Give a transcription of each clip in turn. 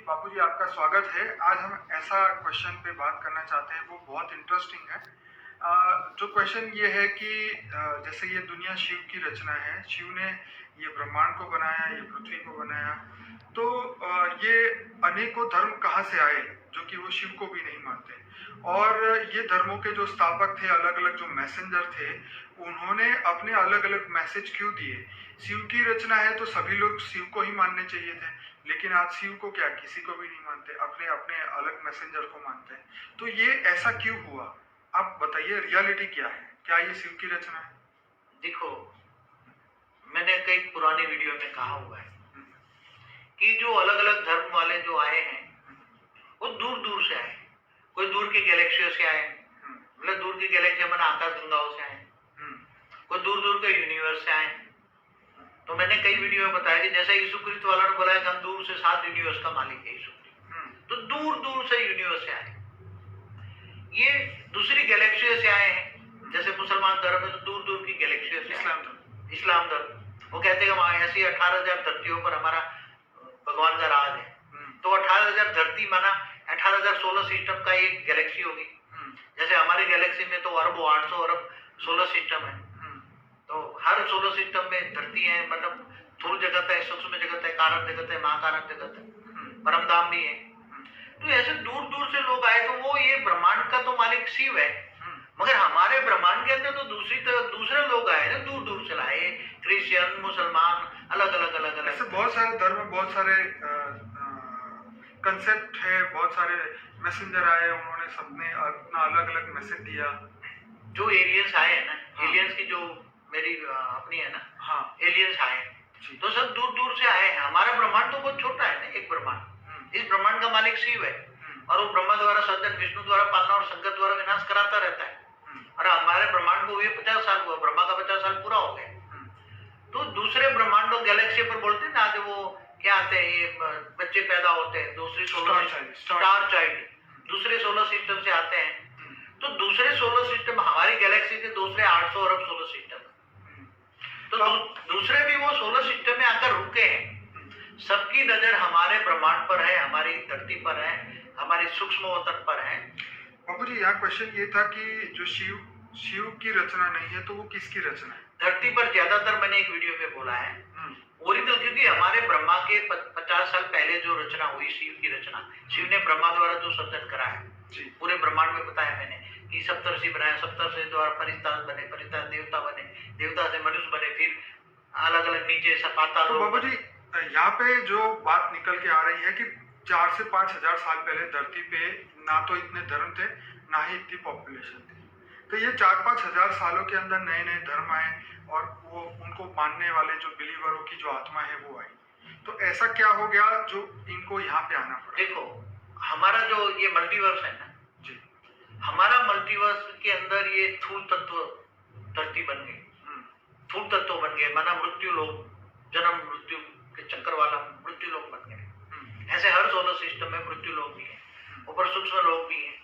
बापू जी आपका स्वागत है। आज हम ऐसा क्वेश्चन पे बात करना चाहते हैं, वो बहुत इंटरेस्टिंग है। जो क्वेश्चन ये है कि जैसे ये दुनिया शिव की रचना है, शिव ने ये ब्रह्मांड को बनाया, ये पृथ्वी को बनाया, तो ये अनेकों धर्म कहाँ से आए जो कि वो शिव को भी नहीं मानते। और ये धर्मों के जो स्थापक थे, अलग अलग जो मैसेंजर थे, उन्होंने अपने अलग अलग मैसेज क्यों दिए। शिव की रचना है तो सभी लोग शिव को ही मानने चाहिए थे, लेकिन आज शिव को क्या किसी को भी नहीं मानते, अपने अपने अलग मैसेंजर को मानते हैं। तो ये ऐसा क्यों हुआ, आप बताइए, रियलिटी क्या है, क्या ये शिव की रचना है? देखो, मैंने कई पुरानी वीडियो में कहा हुआ है कि जो अलग अलग धर्म वाले जो आए हैं वो दूर दूर से आए। कोई दूर की गैलेक्सियों से आए, मतलब दूर की गैलेक्सी मैंने आकाश गंगाओं से आए, कोई दूर दूर के यूनिवर्स से आए। तो मैंने कई वीडियो में बताया कि जैसे यीशु क्रिस्त वाला ने बोला है कि हम दूर से 7 यूनिवर्स का मालिक है यीशु क्रिस्त, तो दूर दूर से यूनिवर्स से आए। ये दूसरी गैलेक्सियों से आए हैं। जैसे मुसलमान धर्म है तो दूर दूर की गैलेक्सियों से इस्लाम धर्म वो कहते हैं कि ऐसी 18,000 धरतियों पर हमारा भगवान का राज है। तो 18,000 धरती माना 18,000 सोलर सिस्टम का एक गैलेक्सी होगी। जैसे हमारी गैलेक्सी में तो अरबों 800 अरब सोलर सिस्टम है, तो हर सोलर सिस्टम में धरती है, मतलब स्थूल जगत है, सूक्ष्म जगत है, कारण जगत है, महाकारण जगत है, परमधाम भी है। तो ऐसे दूर दूर से लोग आए, तो वो ये ब्रह्मांड का तो मालिक शिव है, मगर हमारे ब्रह्मांड के अंदर तो दूसरे लोग आए ना, दूर दूर से लाए, क्रिश्चियन, मुसलमान, अलग अलग ऐसे बहुत सारे धर्म, बहुत सारे कंसेप्ट है, बहुत सारे मैसेंजर आए, उन्होंने सबने अपना अलग अलग मैसेज दिया। जो एलियंस आए हैं ना, एलियंस की जो मेरी अपनी है ना, एलियंस आए, तो सब दूर दूर से आए हैं। हमारा ब्रह्मांड तो बहुत छोटा है ना, एक ब्रह्मांड। इस ब्रह्मांड का मालिक शिव है, और वो ब्रह्मा द्वारा सृजन, विष्णु द्वारा पालना और शंकर द्वारा विनाश कराता रहता है। और हमारे ब्रह्मांड को हुए 50 साल हुआ, ब्रह्मा का 50 साल पूरा हो गया। तो दूसरे ब्रह्मांडों गैलेक्सी पर बोलते हैं ना, वो क्या आते हैं, ये बच्चे पैदा होते हैं, दूसरी स्टार चाइल्ड दूसरे सोलर सिस्टम से आते हैं। तो दूसरे सोलर सिस्टम हमारी गैलेक्सी के दूसरे 800 अरब सोलर सिस्टम, तो दूसरे भी वो सोलर सिस्टम में आकर रुके हैं। सबकी नजर हमारे ब्रह्मांड पर है, हमारी धरती पर है, हमारी सूक्ष्म वतन पर है। बाबू जी, यहाँ क्वेश्चन ये था कि जो शिव की रचना नहीं है तो वो किसकी रचना है? धरती पर ज्यादातर मैंने एक वीडियो में बोला है ओरिजिनल, क्योंकि हमारे ब्रह्मा के 50 साल पहले जो रचना हुई, शिव की रचना, शिव ने ब्रह्मा द्वारा जो सृजन करा है, पूरे ब्रह्मांड में बताया मैंने कि सप्तर्षि बनाया, सप्तर्षि द्वारा फरिश्ता बने, फरिश्ता देवता बने, देवता से मनुष्य बने, फिर अलग अलग नीचे पाताल। तो बाबू जी, यहाँ पे जो बात निकल के आ रही है कि 4 से 5,000 साल पहले धरती पे ना तो इतने धर्म थे, ना ही इतनी पॉपुलेशन थी। तो ये 4-5 हजार सालों के अंदर नए नए धर्म आए, और वो उनको मानने वाले जो बिलीवरों की जो आत्मा है वो आई। तो ऐसा क्या हो गया जो इनको यहाँ पे आना पड़ा? देखो, हमारा जो ये मल्टीवर्स है ना जी, हमारा मल्टीवर्स के अंदर ये स्थूल तत्व धरती बन गई, स्थूल तत्व बन गए, माना मृत्यु लोग, जन्म मृत्यु के चक्कर वाला मृत्यु लोग बन गए। ऐसे हर सोलर सिस्टम में मृत्यु लोग भी है, ऊपर सूक्ष्म लोग भी है।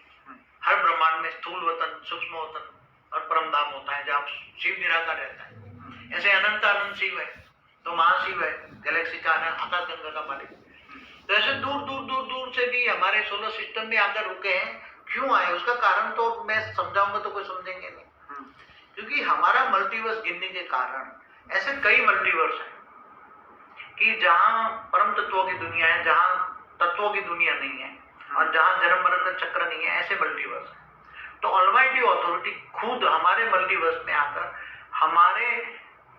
हर ब्रह्मांड में स्थूल वतन, सूक्ष्म वतन और परमधाम होता है, जहाँ शिव निराकार रहता है। ऐसे अनंत अनंत शिव है, तो महाशिव है, गैलेक्सी का आकाश गंगा का मालिक। तो ऐसे दूर दूर दूर दूर से भी हमारे सोलर सिस्टम में आकर रुके हैं। क्यों आए, उसका कारण तो मैं समझाऊंगा तो कोई समझेंगे नहीं, क्योंकि हमारा मल्टीवर्स गिनने के कारण ऐसे कई मल्टीवर्स हैं कि जहाँ परम तत्वों की दुनिया है, जहाँ तत्वों की दुनिया नहीं है, और जहां जन्म मरण का चक्र नहीं है, ऐसे मल्टीवर्स है। तो ऑलमाइटी अथॉरिटी खुद हमारे मल्टीवर्स में आकर,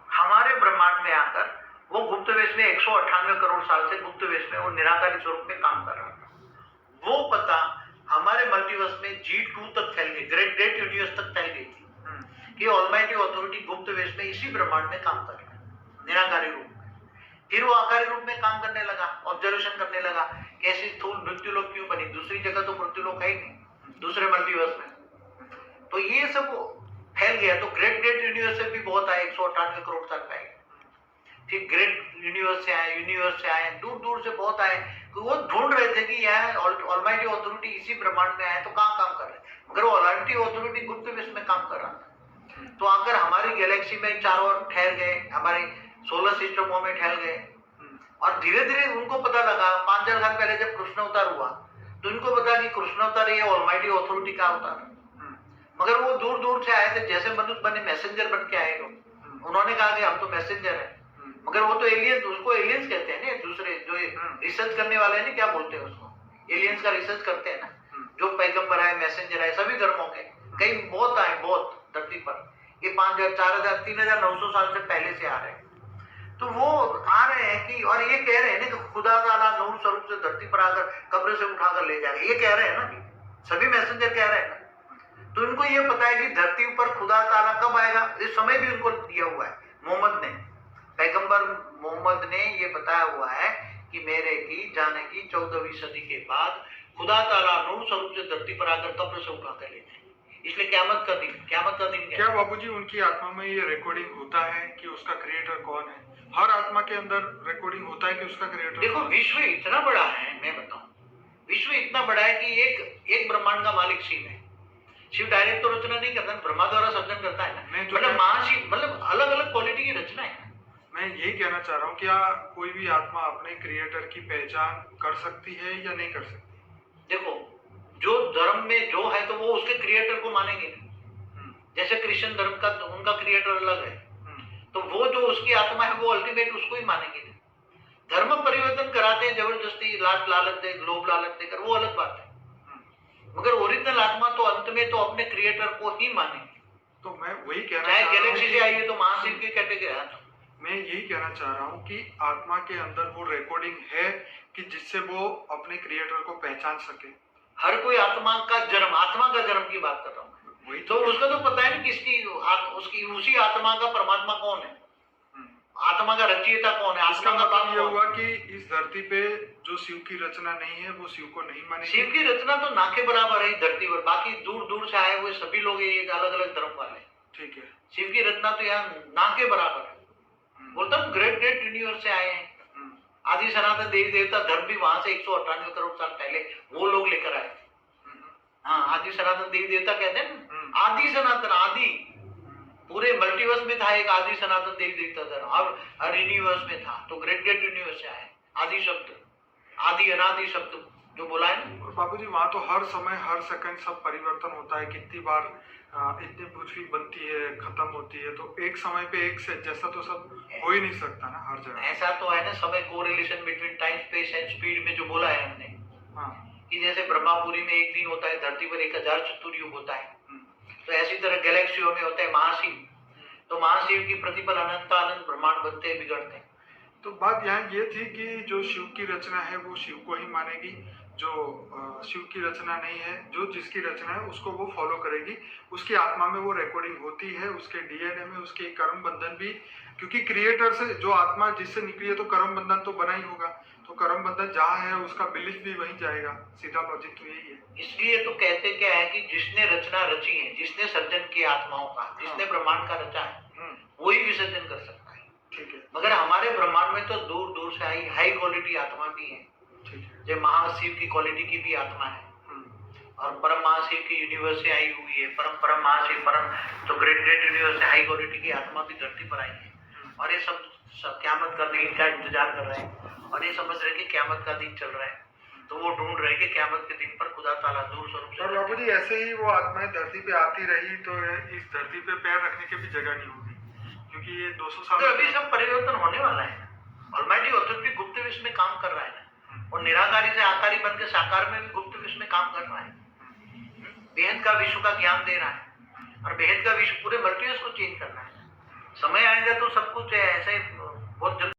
हमारे ब्रह्मांड में आकर, वो गुप्त वेश में 198 करोड़ साल से गुप्त वेश में वो निराकारी स्वरूप में काम कर रहा था। वो पता हमारे मल्टीवर्स में G2 तक फैल गई, ग्रेट यूनिवर्स तक फैल गई थी कि ऑलमाइटी अथॉरिटी गुप्त वेश में इसी ब्रह्मांड में काम कर रहा है, निराकारी रूप में। फिर वो आकारी रूप में काम करने लगा, ऑब्जर्वेशन करने लगा कि ऐसी स्थूल मृत्युलोक क्यों बनी, दूसरी जगह तो मृत्युलोक है ही नहीं, दूसरे मल्टीवर्स में। तो ये सब फैल गया। तो ग्रेट यूनिवर्स से भी बहुत आए, 198 करोड़ साल का है। फिर ग्रेट यूनिवर्स से आए, दूर दूर से बहुत आए। तो वो ढूंढ रहे थे कि यह ऑलमाइटी अथॉरिटी इसी ब्रह्मांड में आए तो कहाँ काम कर रहे हैं, मगर वो ऑलमाइटी अथॉरिटी गुप्त वेश में काम कर रहा था। तो अगर हमारी गैलेक्सी में चारों ओर ठहर गए, हमारे सोलर सिस्टमों में ठहर गए, और धीरे धीरे उनको पता लगा 5000 साल पहले जब कृष्ण अवतार हुआ तो इनको पता कि कृष्ण अवतार ये ऑलमाइटी अथॉरिटी का अवतार है। मगर वो दूर दूर से आए थे, जैसे मनुष्य बने मैसेंजर बन के आए लोग। उन्होंने कहा कि हम तो मैसेंजर है, मगर वो तो एलियंस, उसको एलियंस कहते हैं ना, दूसरे जो रिसर्च करने वाले हैं ना, क्या बोलते हैं उसको, एलियंस का रिसर्च करते हैं ना, जो पैगंबर आए, मैसेंजर आए, सभी धर्मों के कई बहुत आए, बहुत धरती पर। ये 5000 4000 3900 साल से पहले से आ रहे हैं। तो वो आ रहे हैं कि, और ये कह रहे हैं ना कि खुदा ताला नूर स्वरूप से धरती पर आकर कब्र से उठाकर ले जाएगा, ये कह रहे हैं ना कि सभी मैसेंजर कह रहे हैं ना। तो इनको ये पता है कि धरती पर खुदा ताला कब आएगा, इस समय भी उनको दिया हुआ है। मोहम्मद ने, पैगंबर मोहम्मद ने ये बताया हुआ है कि मेरे की जाने की 14वीं सदी के बाद खुदा ताला नूर स्वरूप से धरती पर आकर कब्र से उठाकर ले जाएंगे। इसलिए क़यामत का दिन क्या बाबूजी उनकी आत्मा में ये रिकॉर्डिंग होता है कि उसका क्रिएटर कौन है? हर आत्मा के अंदर रिकॉर्डिंग होता है कि उसका क्रिएटर देखो, विश्व इतना बड़ा है, मैं बताऊं, विश्व इतना बड़ा है कि एक ब्रह्मांड का मालिक शिव है। शिव डायरेक्ट तो रचना नहीं करता, ब्रह्मा द्वारा सर्जन करता है ना, मतलब महाशिव, मतलब अलग अलग क्वालिटी की रचना है। मैं यही कहना चाह रहा हूँ, क्या कोई भी आत्मा अपने क्रिएटर की पहचान कर सकती है या नहीं कर सकती? देखो, जो धर्म में जो है तो वो उसके क्रिएटर को मानेंगे। जैसे क्रिश्चियन धर्म का उनका क्रिएटर अलग है, तो वो जो उसकी आत्मा है वो अल्टीमेट उसको ही मानेंगे। धर्म परिवर्तन कराते हैं जबरदस्ती, लालच दे, लोभ लालच देकर, वो अलग बात है। मगर ओरिजिनल आत्मा तो अंत में तो अपने क्रिएटर को ही मानेंगे। तो मैं वही कहना चाहे चाह रहा हूँ, गैलेक्सी से आई है तो महाशिव की कैटेगरी है। मैं यही कहना चाह रहा हूँ कि आत्मा के अंदर वो रिकॉर्डिंग है कि जिससे वो अपने क्रिएटर को पहचान सके। हर कोई आत्मा का जन्म की बात कर रहा हूँ, वही तो उसका तो पता है ना किसकी, उसकी उसी आत्मा का परमात्मा कौन है, आत्मा का रचयिता कौन है। इसका आत्मा का मतलब ये हुआ कि इस धरती पे जो शिव की रचना नहीं है वो शिव को नहीं मानेगी। शिव की रचना तो ना के बराबर है धरती पर, बाकी दूर दूर से आए हुए सभी लोग ये अलग अलग धर्म वाले। ठीक है, शिव की रचना तो यहाँ ना के बराबर है। बोलता हूँ ग्रेट यूनिवर्स से आए हैं। आदि सनातन देवी देवता धर्म भी वहां से 198 करोड़ साल पहले वो लोग लेकर आए। हाँ, आदि सनातन देवी देवता कहते हैं ना, आदि सनातन, आदि पूरे मल्टीवर्स में था एक आदि सनातन देवी देवता धर्म, अब हर यूनिवर्स में था। तो ग्रेट यूनिवर्स से आए। आदि शब्द, आदि अनादि शब्द जो बोला है ना। बाबूजी वहाँ तो हर समय हर सेकंड सब परिवर्तन होता है, कितनी बार इतनी पृथ्वी बनती है, खत्म होती है, तो एक समय पे एक से जैसा तो सब हो ही नहीं सकता ना हर जगह। ऐसा तो है ना, समय correlation between time space and speed में जो बोला है हमने, कि जैसे ब्रह्मापुरी में एक दिन होता है, धरती पर 1000 चतुर्युग होता है, तो ऐसी तरह गैलेक्सियों में होता है महाशिव। तो महाशिव की प्रतिपल अनंत अनंत ब्रह्मांड बनते हैं, बिगड़ते हैं। तो बात यहाँ ये थी कि जो शिव की रचना है वो शिव को ही मानेगी, जो शिव की रचना नहीं है, जो जिसकी रचना है उसको वो फॉलो करेगी। उसकी आत्मा में वो रिकॉर्डिंग होती है, उसके डीएनए में उसके कर्म बंधन भी, क्योंकि क्रिएटर से जो आत्मा जिससे निकली है तो कर्म बंधन तो बना ही होगा, तो कर्म बंधन जहाँ है उसका बिलीफ भी वहीं जाएगा। सीधा लॉजिक तो यही है। इसलिए तो कहते क्या है कि जिसने रचना रची है, जिसने सर्जन किया आत्माओं का, जिसने ब्रह्मांड का रचा है, वही विसर्जन कर सकता है। ठीक है, मगर हमारे ब्रह्मांड में तो दूर दूर से आई हाई क्वालिटी आत्मा भी है, जो महाशिव की क्वालिटी की भी आत्मा है, और परम महाशिव की यूनिवर्स से आई हुई है। परम महाशिव परम, तो ग्रेट यूनिवर्स से हाई क्वालिटी की आत्मा भी धरती पर आई है। और ये सब क़यामत का दिन का इंतजार कर रहे हैं, और ये समझ रहे कि क़यामत का दिन चल रहा है, तो वो ढूंढ रहे कि क़यामत के दिन पर खुदा ताला दूर स्वरूप से। बाबू जी ऐसे ही वो आत्माएं धरती पे आती रही तो इस धरती पे पैर रखने की भी जगह नहीं होगी, क्योंकि ये 200 साल तो अभी सब परिवर्तन होने वाला है। ऑलमाइटी अथॉरिटी गुप्त विश्व में काम कर रहा है ना, और निराकारी से आकारी बन के साकार में भी गुप्त विश्व में काम कर रहा है। बेहद का विश्व का ज्ञान दे रहा है, और बेहद का विश्व पूरे मल्टीवर्स को चेंज कर रहा है। समय आएगा तो सब कुछ ऐसे बहुत जल्द